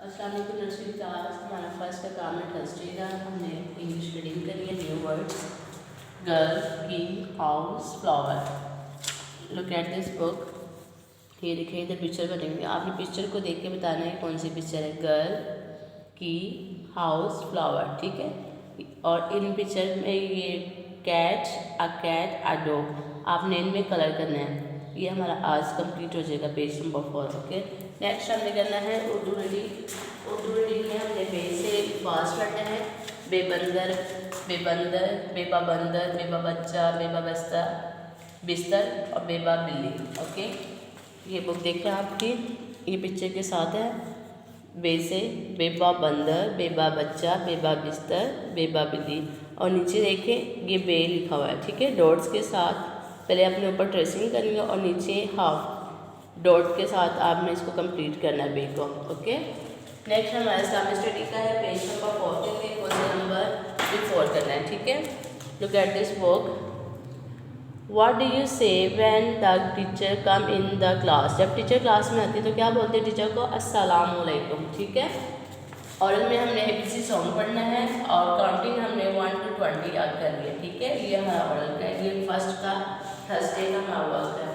अस्सलाम वालेकुम nursery class. हमारा फर्स्ट का काम है थर्सडे का। हमने इंग्लिश रीडिंग करी है। न्यू वर्ड्स गर्ल, की, house, flower. Look at this book. ये देखिए इधर पिक्चर बनेंगे। आपने पिक्चर को देख के बताना है कौन सी पिक्चर है। गर्ल, की, हाउस, फ्लावर। ठीक है। और इन पिक्चर में ये कैट, अ डॉग, आपने इनमें कलर करना है। ये हमारा आज कंप्लीट हो जाएगा पेज नंबर 4। ओके, नेक्स्ट हमने करना है उर्दू रीडिंग। उर्दू रीडिंग में हमने बे से फास्ट पढ़ना है। बेबंदर, बेबंदर, बेबा बंदर, बेबा बच्चा, बेबा बिस्तर और बेबा बिल्ली। ओके, ये बुक देखें आपकी, ये पिक्चर के साथ है। बे से बेबा बंदर, बेबा बच्चा, बेबा बिस्तर, बेबा बिल्ली। और नीचे देखें ये बे लिखा हुआ है। ठीक है, डॉट्स के साथ पहले अपने ऊपर ट्रेसिंग करेंगे और नीचे हाफ डॉट के साथ आपने इसको कंप्लीट करना है बे को। ओके, नेक्स्ट हमारा इस्लामिक स्टडी का है। पेज नंबर 14 में क्वेश्चन नंबर 4 करना है। ठीक है, look at this book. What do you say when the teacher come in the class. जब टीचर क्लास में आती है तो क्या बोलते हैं टीचर को? अस्सलाम वालेकुम। ठीक है, और इसमें हमने ABC सॉन्ग पढ़ना है और काउंटिंग हमने 1 to 20 याद करनी है। ठीक है, ये हमारा ऑर्डर का है। ये फर्स्ट का थर्सडे का हमारा वर्क है।